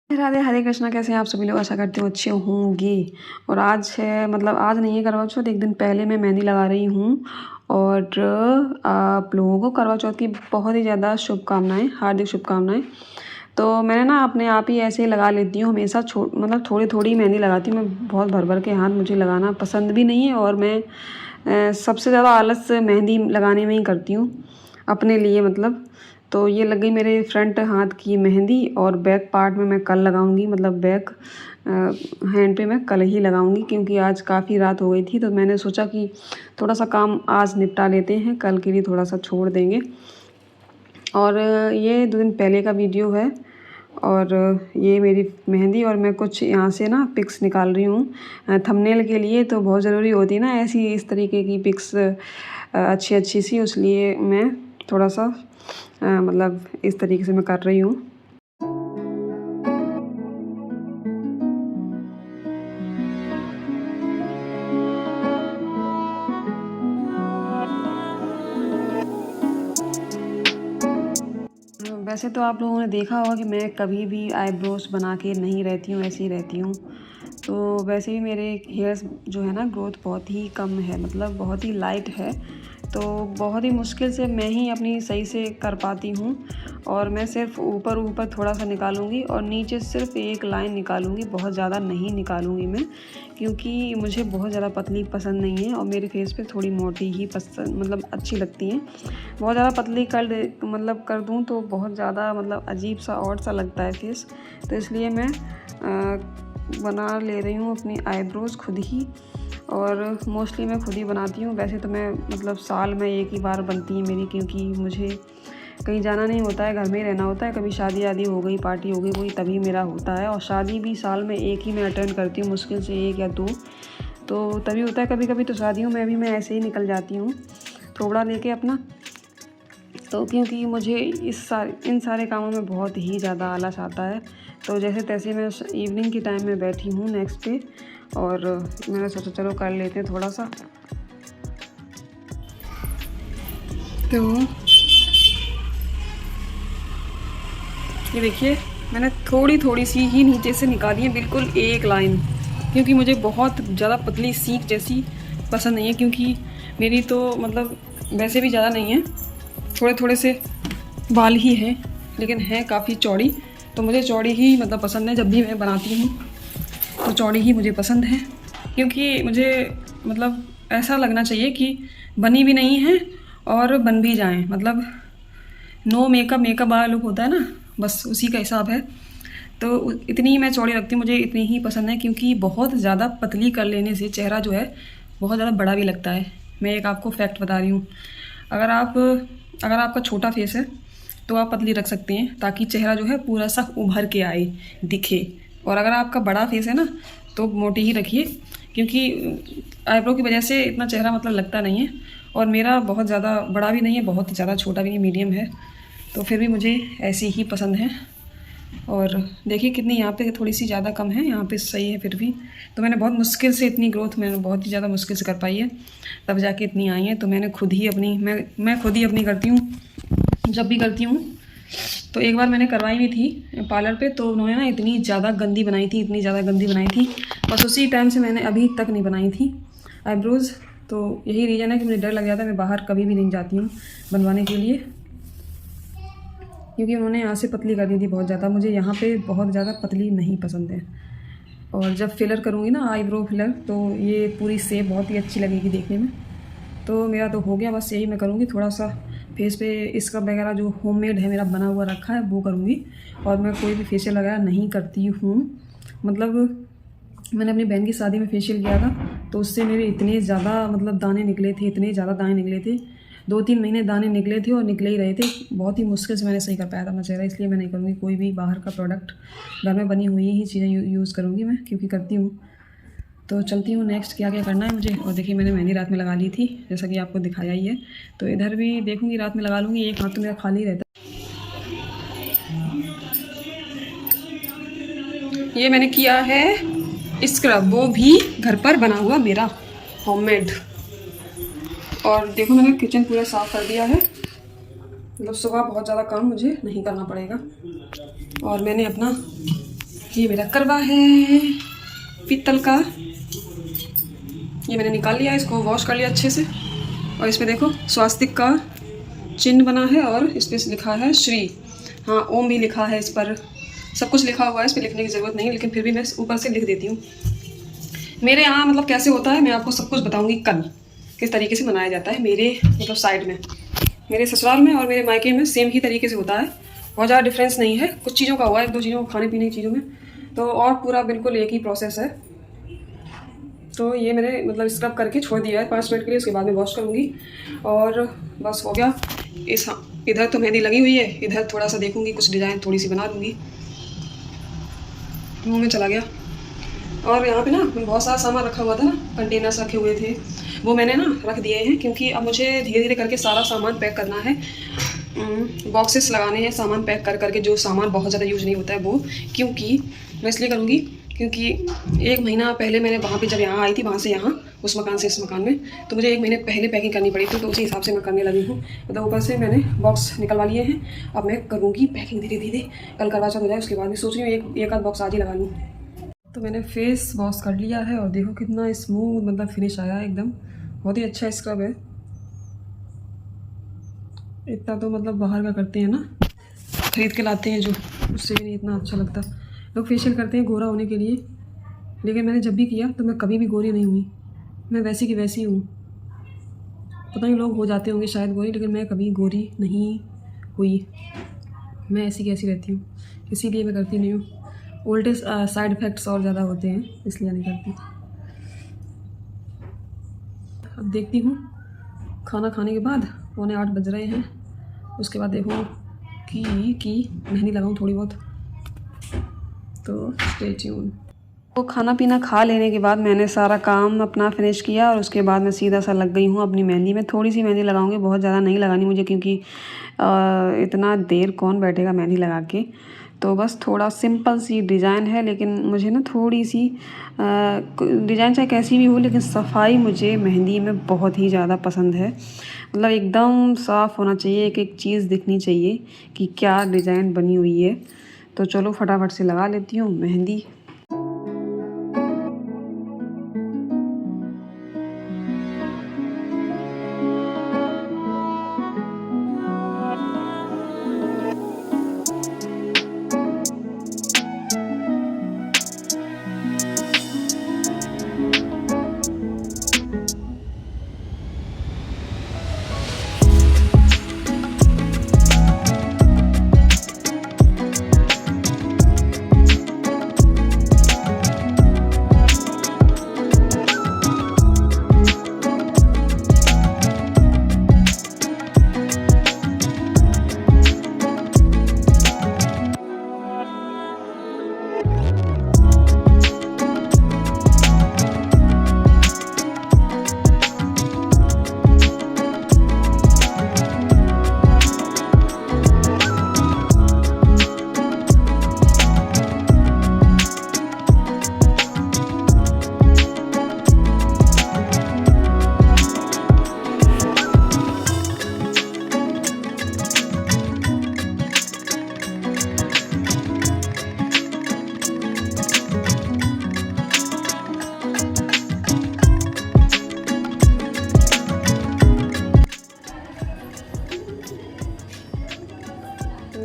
राधे हरे कृष्णा। कैसे हैं आप सभी लोग? आशा करती हूँ अच्छे होंगे। और आज है, मतलब आज नहीं है करवा चौथ, एक दिन पहले मैं मेहंदी लगा रही हूँ। और आप लोगों को करवा चौथ की बहुत ही ज़्यादा शुभकामनाएं, हार्दिक शुभकामनाएं। तो मैंने ना अपने आप ही ऐसे ही लगा लेती हूँ हमेशा, मतलब थोड़ी थोड़ी मेहंदी लगाती हूँ मैं। बहुत भर भर के हाथ मुझे लगाना पसंद भी नहीं है। और मैं सबसे ज़्यादा आलस मेहंदी लगाने में ही करती हूँ अपने लिए, मतलब। तो ये लग गई मेरे फ्रंट हाथ की मेहंदी। और बैक पार्ट में मैं कल लगाऊंगी, मतलब बैक हैंड पे मैं कल ही लगाऊंगी, क्योंकि आज काफ़ी रात हो गई थी। तो मैंने सोचा कि थोड़ा सा काम आज निपटा लेते हैं, कल के लिए थोड़ा सा छोड़ देंगे। और ये 2 दिन पहले का वीडियो है। और ये मेरी मेहंदी, और मैं कुछ यहाँ से ना पिक्स निकाल रही हूँ थंबनेल के लिए। तो बहुत ज़रूरी होती है ना ऐसी, इस तरीके की पिक्स अच्छी अच्छी सी, इसलिए मैं थोड़ा सा मतलब इस तरीके से मैं कर रही हूँ। वैसे तो आप लोगों ने देखा होगा कि मैं कभी भी आईब्रोज बना के नहीं रहती हूँ, ऐसे ही रहती हूँ। तो वैसे भी मेरे हेयर्स जो है ना, ग्रोथ बहुत ही कम है, मतलब बहुत ही लाइट है। तो बहुत ही मुश्किल से मैं ही अपनी सही से कर पाती हूँ। और मैं सिर्फ ऊपर ऊपर थोड़ा सा निकालूंगी और नीचे सिर्फ एक लाइन निकालूंगी, बहुत ज़्यादा नहीं निकालूंगी मैं, क्योंकि मुझे बहुत ज़्यादा पतली पसंद नहीं है। और मेरे फेस पे थोड़ी मोटी ही पसंद, मतलब अच्छी लगती हैं। बहुत ज़्यादा पतली कर दूँ तो बहुत ज़्यादा मतलब अजीब सा ऑड सा लगता है फेस। तो इसलिए मैं बना ले रही हूँ अपनी आईब्रोज़ खुद ही। और मोस्टली मैं खुद ही बनाती हूँ। वैसे तो मैं, मतलब साल में एक ही बार बनती है मेरी, क्योंकि मुझे कहीं जाना नहीं होता है, घर में ही रहना होता है। कभी शादी आदि हो गई, पार्टी हो गई, वही तभी मेरा होता है। और शादी भी साल में एक ही मैं अटेंड करती हूँ, मुश्किल से 1 या 2 तो तभी होता है। कभी कभी तो शादियों में भी मैं ऐसे ही निकल जाती हूँ थोड़ा लेके अपना। तो क्योंकि मुझे इन सारे कामों में बहुत ही ज़्यादा आलस आता है। तो जैसे तैसे मैं इवनिंग के टाइम में बैठी हूँ नेक्स्ट डे, और मैंने सोचा चलो कर लेते हैं थोड़ा सा। तो ये देखिए, मैंने थोड़ी थोड़ी सी ही नीचे से निकाली है, बिल्कुल एक लाइन, क्योंकि मुझे बहुत ज़्यादा पतली सीख जैसी पसंद नहीं है। क्योंकि मेरी तो मतलब वैसे भी ज़्यादा नहीं है, थोड़े थोड़े से बाल ही हैं, लेकिन हैं काफ़ी चौड़ी। तो मुझे चौड़ी ही मतलब पसंद है, जब भी मैं बनाती हूँ तो चौड़ी ही मुझे पसंद है। क्योंकि मुझे मतलब ऐसा लगना चाहिए कि बनी भी नहीं है और बन भी जाएं, मतलब नो मेकअप वाला लुक होता है ना, बस उसी का हिसाब है। तो इतनी ही मैं चौड़ी रखती हूँ, मुझे इतनी ही पसंद है। क्योंकि बहुत ज़्यादा पतली कर लेने से चेहरा जो है बहुत ज़्यादा बड़ा भी लगता है। मैं एक आपको फैक्ट बता रही हूँ, अगर आपका छोटा फेस है तो आप पतली रख सकते हैं, ताकि चेहरा जो है पूरा सा उभर के आए, दिखे। और अगर आपका बड़ा फेस है ना, तो मोटी ही रखिए, क्योंकि आईब्रो की वजह से इतना चेहरा मतलब लगता नहीं है। और मेरा बहुत ज़्यादा बड़ा भी नहीं है, बहुत ज़्यादा छोटा भी नहीं, मीडियम है। तो फिर भी मुझे ऐसी ही पसंद है। और देखिए कितनी यहाँ पे थोड़ी सी ज़्यादा कम है, यहाँ पे सही है फिर भी। तो मैंने बहुत मुश्किल से इतनी ग्रोथ मैंने बहुत ही ज़्यादा मुश्किल से कर पाई है, तब जाके इतनी आई है। तो मैंने खुद ही अपनी मैं खुद ही अपनी करती हूँ जब भी करती हूँ। तो एक बार मैंने करवाई भी थी पार्लर पे, तो उन्होंने ना इतनी ज़्यादा गंदी बनाई थी, बस उसी टाइम से मैंने अभी तक नहीं बनाई थी आईब्रोज़। तो यही रीज़न है कि मुझे डर लग जाता है, मैं बाहर कभी भी नहीं जाती हूँ बनवाने के लिए, क्योंकि उन्होंने यहाँ से पतली कर दी थी बहुत ज़्यादा। मुझे यहाँ पे बहुत ज़्यादा पतली नहीं पसंद है। और जब फिलर करूँगी ना, आईब्रो फिलर, तो ये पूरी शेप बहुत ही अच्छी लगेगी देखने में। तो मेरा तो हो गया, बस यही मैं करूँगी, थोड़ा सा फेस पे स्क्रब वगैरह जो होममेड है मेरा बना हुआ रखा है वो करूँगी। और मैं कोई भी फेशियल वगैरह नहीं करती हूँ। मतलब मैंने अपनी बहन की शादी में फेशियल किया था, तो उससे मेरे इतने ज़्यादा मतलब दाने निकले थे, इतने ज़्यादा दाने निकले थे, 2-3 महीने दाने निकले थे और निकले ही रहे थे। बहुत ही मुश्किल से मैंने सही कर पाया था अपना चेहरा। इसलिए मैं नहीं करूँगी कोई भी बाहर का प्रोडक्ट, घर में बनी हुई ही चीज़ें यूज़ करूँगी मैं, क्योंकि करती हूँ। तो चलती हूँ नेक्स्ट क्या क्या करना है मुझे। और देखिए मैंने मेहंदी रात में लगा ली थी, जैसा कि आपको दिखाया ही है। तो इधर भी देखूँगी, रात में लगा लूँगी, एक हाथ तो मेरा खाली रहता है। ये मैंने किया है स्क्रब, वो भी घर पर बना हुआ मेरा होममेड। और देखो मैंने किचन पूरा साफ़ कर दिया है। मतलब सुबह बहुत ज़्यादा काम मुझे नहीं करना पड़ेगा। और मैंने अपना, ये मेरा करवा है पीतल का, ये मैंने निकाल लिया, इसको वॉश कर लिया अच्छे से। और इसमें देखो स्वास्तिक का चिन्ह बना है और इस पर लिखा है श्री, हाँ ओम भी लिखा है इस पर, सब कुछ लिखा हुआ है, इस पर लिखने की ज़रूरत नहीं है, लेकिन फिर भी मैं ऊपर से लिख देती हूँ। मेरे यहाँ मतलब कैसे होता है मैं आपको सब कुछ बताऊँगी कल, किस तरीके से मनाया जाता है मेरे मतलब साइड में, मेरे ससुराल में और मेरे मायके में सेम ही तरीके से होता है, बहुत ज़्यादा डिफरेंस नहीं है। कुछ चीज़ों का हुआ है, 1-2 चीज़ों खाने पीने की चीज़ों में, तो और पूरा बिल्कुल एक ही प्रोसेस है। तो ये मैंने मतलब स्क्रब करके छोड़ दिया है 5 मिनट के लिए, उसके बाद में वॉश करूँगी और बस हो गया। इधर तो मेहंदी लगी हुई है, इधर थोड़ा सा देखूँगी, कुछ डिज़ाइन थोड़ी सी बना दूँगी। मुँह में चला गया। और यहाँ पे ना बहुत सारा सामान रखा हुआ था ना, कंटेनर्स रखे हुए थे, वो मैंने ना रख दिए हैं, क्योंकि अब मुझे धीरे धीरे करके सारा सामान पैक करना है। बॉक्सेस लगाने हैं सामान पैक कर करके, जो सामान बहुत ज़्यादा यूज़ नहीं होता है वो, क्योंकि मैं इसलिए करूँगी क्योंकि 1 महीना पहले मैंने वहाँ पे जब यहाँ आई थी, वहाँ से यहाँ उस मकान से इस मकान में, तो मुझे 1 महीने पहले पैकिंग करनी पड़ी थी, तो उसी हिसाब से मैं करने लगी हूँ। मतलब ऊपर से मैंने बॉक्स निकलवा लिए हैं, अब मैं करूँगी पैकिंग धीरे धीरे, कल करवा चौथ हो जाए उसके बाद में सोच रही हूँ एक आध बॉक्स आज ही लगा लूँ। तो मैंने फेस वॉश कर लिया है और देखो कितना स्मूथ मतलब फिनिश आया एकदम, बहुत ही अच्छा स्क्रब है। इतना तो मतलब बाहर का करते हैं ना, खरीद के लाते हैं जो, उससे भी नहीं इतना अच्छा लगता। लोग फेशियल करते हैं गोरा होने के लिए, लेकिन मैंने जब भी किया तो मैं कभी भी गोरी नहीं हुई, मैं वैसी की वैसी हूँ। पता नहीं लोग हो जाते होंगे शायद गोरी, लेकिन मैं कभी गोरी नहीं हुई, मैं ऐसी की ऐसी रहती हूँ, इसीलिए मैं करती नहीं हूँ। उल्टे साइड इफ़ेक्ट्स और ज़्यादा होते हैं, इसलिए नहीं करती। अब देखती हूँ खाना खाने के बाद, 7:45 बज रहे हैं, उसके बाद देखूँ कि मेहंदी लगाऊँ थोड़ी बहुत, तो स्टे ट्यून। तो खाना पीना खा लेने के बाद मैंने सारा काम अपना फिनिश किया और उसके बाद मैं सीधा सा लग गई हूँ अपनी मेहंदी में। थोड़ी सी मेहंदी लगाऊंगी, बहुत ज़्यादा नहीं लगानी मुझे, क्योंकि इतना देर कौन बैठेगा मेहंदी लगा के। तो बस थोड़ा सिंपल सी डिज़ाइन है, लेकिन मुझे ना थोड़ी सी डिज़ाइन चाहे कैसी भी हो, लेकिन सफाई मुझे मेहंदी में बहुत ही ज़्यादा पसंद है। मतलब एकदम साफ़ होना चाहिए, एक एक चीज़ दिखनी चाहिए कि क्या डिज़ाइन बनी हुई है। तो चलो फटाफट से लगा लेती हूँ मेहंदी।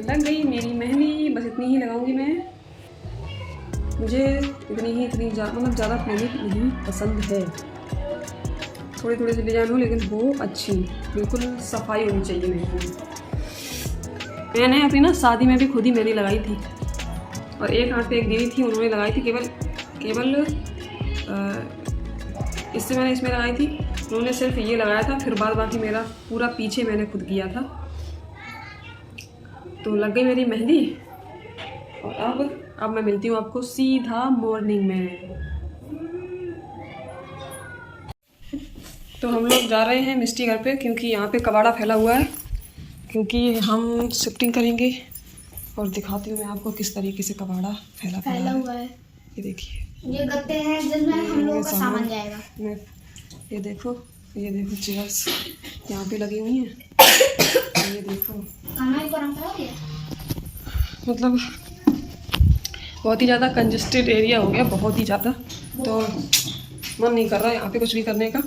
लग गई मेरी मेहंदी, बस इतनी ही लगाऊंगी मैं। मुझे इतनी मतलब ज़्यादा मेहंदी नहीं पसंद है, थोड़ी थोड़ी सी डिजाइन हो लेकिन हो अच्छी, बिल्कुल सफाई होनी चाहिए मेहंदी। मैंने अपनी ना शादी में भी खुद ही मेहंदी लगाई थी, और एक हाथ पे एक दीदी थी, उन्होंने लगाई थी केवल इससे मैंने इसमें लगाई थी, उन्होंने सिर्फ ये लगाया था, फिर बाद बाकी मेरा पूरा पीछे मैंने खुद किया था। तो लग गई मेरी मेहंदी, और अब मैं मिलती हूँ आपको सीधा मॉर्निंग में। तो हम लोग जा रहे हैं मिस्टी घर पे, क्योंकि यहाँ पे कबाड़ा फैला हुआ है, क्योंकि हम शिफ्टिंग करेंगे। और दिखाती हूँ मैं आपको किस तरीके से कबाड़ा फैला हुआ है। ये देखिए, ये गत्ते हैं जिनमें हम लोगों का सामान जाएगा। ये देखो चेयर्स यहाँ पे लगी हुई हैं, ये देखो खाना ही गरम करा दिया। मतलब बहुत ही ज़्यादा कंजेस्टेड एरिया हो गया, बहुत ही ज़्यादा। तो मन नहीं कर रहा यहाँ पे कुछ भी करने का,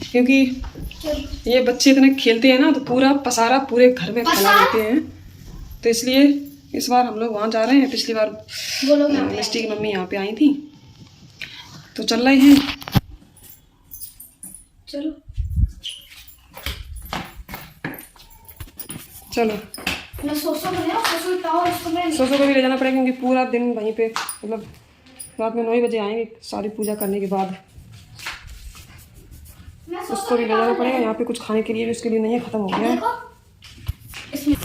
क्योंकि ये बच्चे इतने खेलते हैं ना तो पूरा पसारा पूरे घर में फैला देते हैं। तो इसलिए इस बार हम लोग वहाँ जा रहे हैं। पिछली बार मिस्टी की मम्मी यहाँ पे आई थी, तो चल रहे हैं। चलो चलो मैं सोसो बनाओ, सोसो टाओ इसको मैं सोसो को भी ले जाना पड़ेगा, क्योंकि पूरा दिन वहीं पे, मतलब रात में 9 बजे आएंगे सारी पूजा करने के बाद। उसको भी ले जाना पड़ेगा यहाँ पे कुछ खाने के लिए भी, उसके लिए नहीं है, ख़त्म हो गया है। इसमें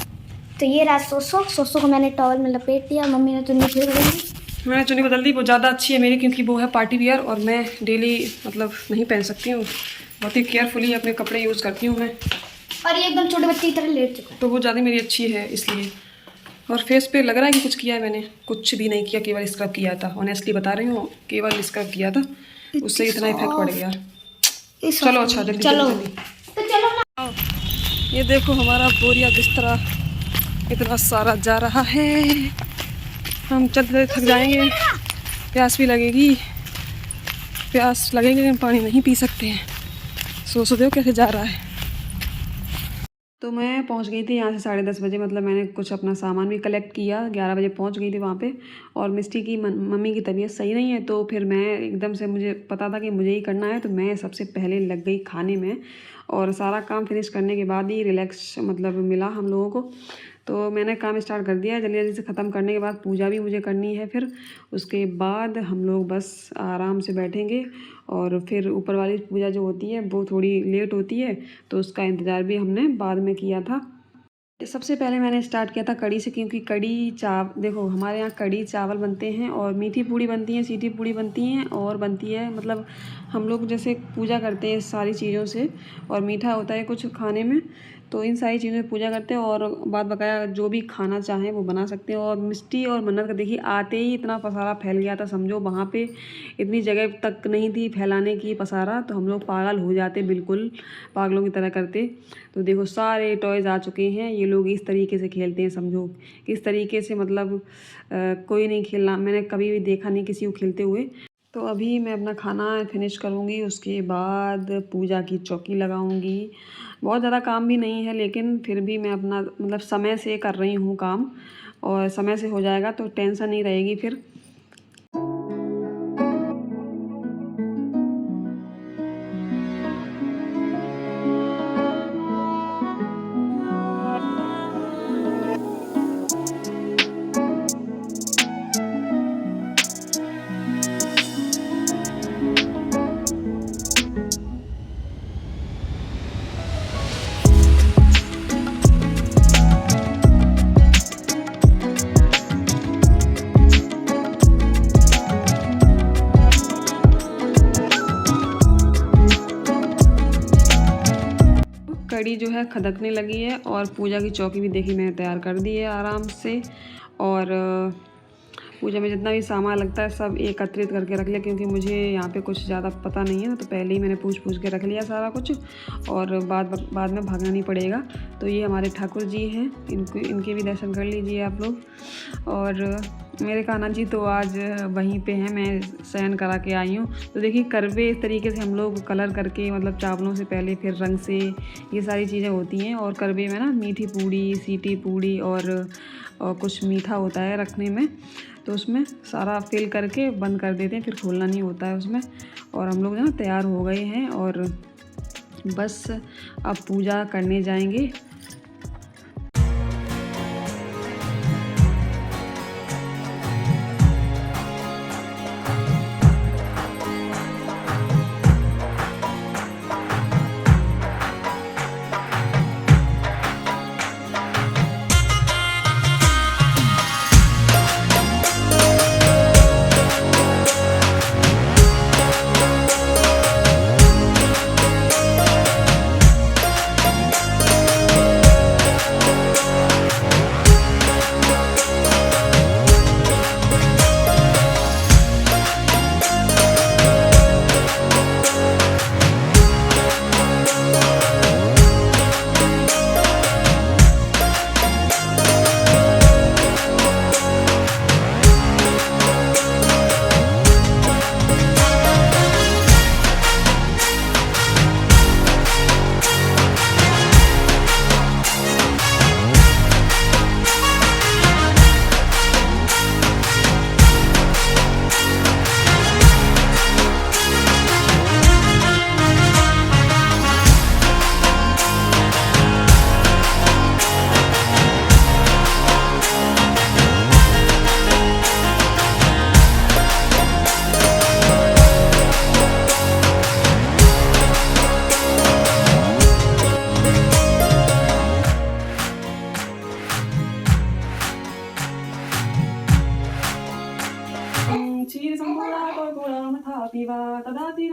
तो ये रहा सोसो। सोसो को मैंने टॉवल में लपेट दिया। मम्मी ने चुन्नी फिर बदल दी। मैंने चुन्नी बदल दी, वो ज़्यादा अच्छी है मेरी, क्योंकि वो है पार्टी वियर और मैं डेली मतलब नहीं पहन सकती हूँ। बहुत ही केयरफुली अपने कपड़े यूज़ करती हूँ मैं, और ये एकदम छोटे बच्चे की तरह लेट चुका है, तो वो ज़्यादा मेरी अच्छी है इसलिए। और फेस पे लग रहा है कि कुछ किया है मैंने, कुछ भी नहीं किया, केवल स्क्रब किया था। ऑनेस्टली बता रही हूँ, केवल स्क्रब किया था, उससे इतना इफेक्ट पड़ गया। चलो अच्छा जल्दी चलो जल्दी। तो चलो ना। ये देखो हमारा बोरिया बिस्तरा इतना सारा जा रहा है। हम चलते थक जाएंगे, प्यास भी लगेगी, प्यास लगेगी लेकिन पानी नहीं पी सकते हैं। सोचो दो कैसे जा रहा है। तो मैं पहुंच गई थी यहाँ से 10:30 बजे, मतलब मैंने कुछ अपना सामान भी कलेक्ट किया। 11 बजे पहुंच गई थी वहाँ पे। और मिस्टी की मम्मी की तबीयत सही नहीं है, तो फिर मैं एकदम से, मुझे पता था कि मुझे ही करना है, तो मैं सबसे पहले लग गई खाने में। और सारा काम फिनिश करने के बाद ही रिलैक्स मतलब मिला हम लोगों को। तो मैंने काम स्टार्ट कर दिया है। जल्दी जल्दी से ख़त्म करने के बाद पूजा भी मुझे करनी है। फिर उसके बाद हम लोग बस आराम से बैठेंगे, और फिर ऊपर वाली पूजा जो होती है वो थोड़ी लेट होती है, तो उसका इंतज़ार भी हमने बाद में किया था। सबसे पहले मैंने स्टार्ट किया था कड़ी से, क्योंकि देखो हमारे यहाँ कड़ी चावल बनते हैं, और मीठी पूड़ी बनती है, सीधी पूड़ी बनती हैं, और बनती है मतलब हम लोग जैसे पूजा करते हैं सारी चीज़ों से, और मीठा होता है कुछ खाने में, तो इन सारी चीज़ों से पूजा करते हैं। और बाद बकाया जो भी खाना चाहें वो बना सकते हैं। और मिष्टी और मन्नत का देखिए आते ही इतना पसारा फैल गया था, समझो वहाँ पे इतनी जगह तक नहीं थी फैलाने की पसारा, तो हम लोग पागल हो जाते, बिल्कुल पागलों की तरह करते। तो देखो सारे टॉयज़ आ चुके हैं। ये लोग इस तरीके से खेलते हैं, समझो किस तरीके से, मतलब कोई नहीं खेलना, मैंने कभी भी देखा नहीं किसी को खेलते हुए। तो अभी मैं अपना खाना फिनिश करूँगी, उसके बाद पूजा की चौकी लगाऊँगी। बहुत ज़्यादा काम भी नहीं है, लेकिन फिर भी मैं अपना मतलब समय से कर रही हूँ काम, और समय से हो जाएगा तो टेंशन नहीं रहेगी फिर। कड़ी जो है खदकने लगी है, और पूजा की चौकी भी देखी मैंने तैयार कर दी है आराम से। और पूजा में जितना भी सामान लगता है सब एकत्रित करके रख लिया, क्योंकि मुझे यहाँ पे कुछ ज़्यादा पता नहीं है ना, तो पहले ही मैंने पूछ के रख लिया सारा कुछ, और बाद में भागना नहीं पड़ेगा। तो ये हमारे ठाकुर जी हैं, इनके भी दर्शन कर लीजिए आप लोग। और मेरे कान्हा जी तो आज वहीं पे हैं, मैं शयन करा के आई हूँ। तो देखिए करवे इस तरीके से हम लोग कलर करके, मतलब चावलों से पहले फिर रंग से, ये सारी चीज़ें होती हैं। और करवे में ना मीठी पूड़ी, सीटी पूड़ी और कुछ मीठा होता है रखने में, तो उसमें सारा फिल करके बंद कर देते हैं, फिर खोलना नहीं होता है उसमें। और हम लोग ना तैयार हो गए हैं, और बस अब पूजा करने जाएंगे।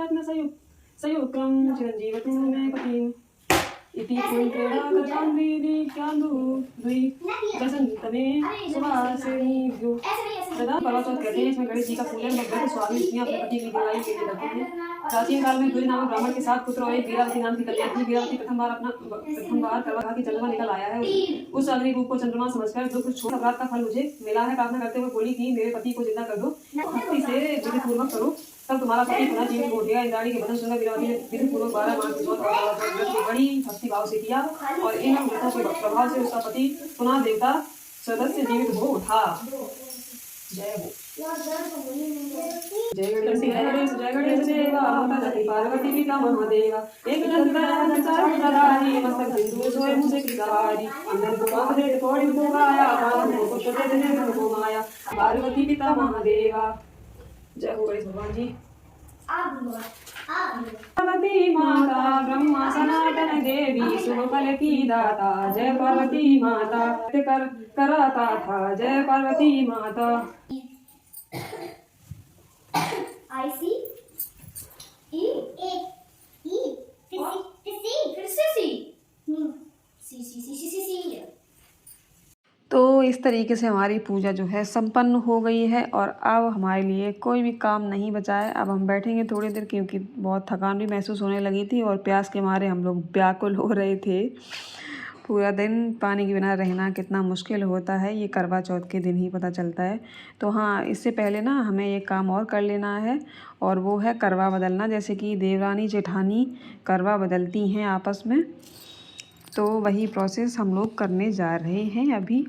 संयुक्तं चिरञ्जीवतु मे पतिम् इति वसंतमे सुवासिनीभ्यो सदा करवा चौथ कहते हैं। इसमें गणेश जी का पूजन भगवत स्वामी स्त्रियां अपने पति की दिवाई के लिए करती हैं। प्राचीन काल में सूर्य नामक ब्राह्मण के 7 पुत्र और एक वीरावती नाम की कन्या थी। वीरावती प्रथम बार करवा की चंद्रमा निकल आया है। उस अग्नि रूप को चंद्रमा समझकर जो कुछ छोटा अपराध का फल मुझे मिला है प्रार्थना करते हुए बोली कि मेरे पति को जिंदा कर दो, भक्ति से विधि पूर्वक करो, तब तुम्हारा पति पुनः जीवित हो गया। इंद्राणी के बदन सुंदर वीरावती ने विधि पूर्वक 12 मास की चौथ और बड़ी भक्ति भाव से किया और इन व्रतों के प्रभाव से उसका पति पुनः देवता सदस्य जीवित हो उठा। जय हो जय गणेश जय गणेश जय गणेश देवा माता जति पार्वती पिता महादेवा एक दंता चार भुजाधारी मस्तक सिंधु सोए मुझे कृतारी अंदर को दे कोड़ी को गाया बाण को छोटे देने को माया पार्वती पिता महादेवा। जय हो गणेश भगवान जी। पार्वती माता ब्रह्मा सनातन देवी सुमकल की दाता जय पार्वती माता कर कराता था जय पार्वती माता। I see E A E फिर से C तो इस तरीके से हमारी पूजा जो है संपन्न हो गई है और अब हमारे लिए कोई भी काम नहीं बचा है। अब हम बैठेंगे थोड़ी देर क्योंकि बहुत थकान भी महसूस होने लगी थी और प्यास के मारे हम लोग व्याकुल हो रहे थे। पूरा दिन पानी के बिना रहना कितना मुश्किल होता है ये करवा चौथ के दिन ही पता चलता है। तो हाँ, इससे पहले ना हमें एक काम और कर लेना है और वो है करवा बदलना। जैसे कि देवरानी जेठानी करवा बदलती हैं आपस में, तो वही प्रोसेस हम लोग करने जा रहे हैं अभी।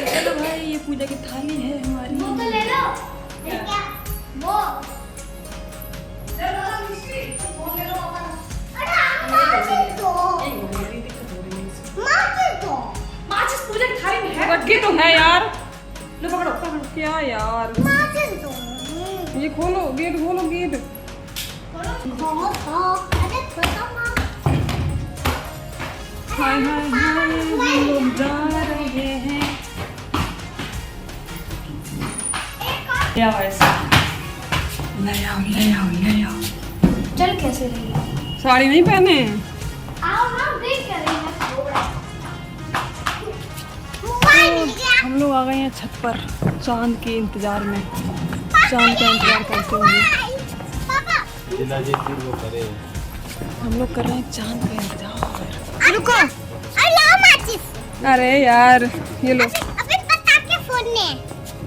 चलो भाई ये पूजा की थाली है हमारी। वो तो ले लो। क्या? वो। माचिस पूजा की थाली में है। रखे तो है यार। लो पकड़ो पकड़ो। क्या यार? ये खोलो गेट, खोलो गेट। हाय हाय हाय हम लोग जा रहे हैं। क्या वैसा? ले आओ ले आओ ले आओ। चल कैसे रही? साड़ी नहीं पहने? आओ ना देख कर रही है। हम लोग आ गए हैं छत पर चांद के इंतजार में, चांद का इंतजार करते हुए। हम लोग कर रहे हैं चांद का इंतजार। रुको, अरे लाओ माचिस। अरे यार ये लो। अबे पटाखे फोड़ने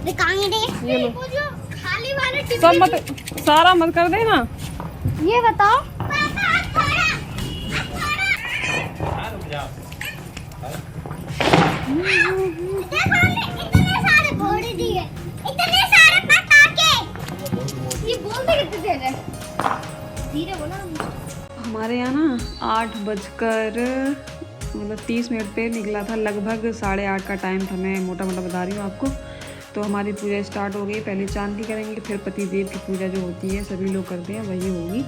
दिखाएंगे। ये लो। वो जो खाली वाले टिब्बे सब मत, सारा मत कर देना। ये बताओ। इतने सारे घोड़े दिए, इतने सारे पटाखे। ये बोलते कितने देर है? धीरे बोलो। हमारे यहाँ ना 8:30 पे निकला था, लगभग 8:30 का टाइम था। मैं मोटा मोटा बता रही हूँ आपको। तो हमारी पूजा स्टार्ट हो गई। पहले चांद की करेंगे, फिर पति देव की पूजा जो होती है सभी लोग करते हैं वही होगी।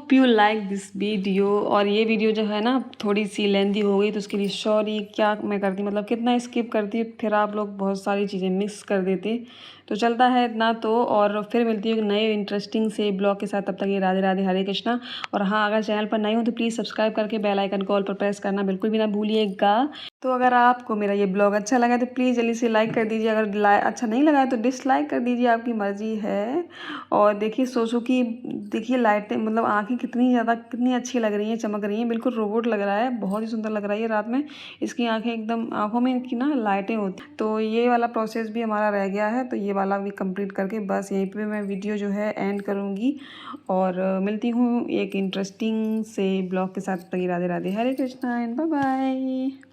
Hope you like this video. और ये वीडियो जो है ना थोड़ी सी लेंदी हो गई तो उसके लिए सॉरी। क्या मैं करती मतलब कितना स्किप करती, फिर आप लोग बहुत सारी चीज़ें मिक्स कर देते, तो चलता है इतना तो। और फिर मिलती हूँ नए इंटरेस्टिंग से ब्लॉग के साथ। तब तक ये राधे राधे, हरे कृष्णा। और हाँ, अगर चैनल पर नए हो तो प्लीज़ सब्सक्राइब करके बेल आइकन कॉल पर प्रेस करना बिल्कुल भी ना भूलिएगा। तो अगर आपको मेरा ये ब्लॉग अच्छा लगा तो प्लीज़ जल्दी से लाइक कर दीजिए। अगर अच्छा नहीं लगा तो डिसलाइक कर दीजिए, आपकी मर्ज़ी है। और देखिए सोचो कि देखिए लाइटें मतलब आँखें कितनी अच्छी लग रही हैं, चमक रही हैं, बिल्कुल रोबोट लग रहा है, बहुत ही सुंदर लग रहा है ये रात में। इसकी आँखें एकदम, आँखों में इनकी ना लाइटें होती। तो ये वाला प्रोसेस भी हमारा रह गया है, तो ये वाला भी कंप्लीट करके बस यहीं पे मैं वीडियो जो है एंड करूँगी। और मिलती हूँ एक इंटरेस्टिंग से ब्लॉग के साथ। राधे राधे, हरे कृष्णा एंड बाय बाय।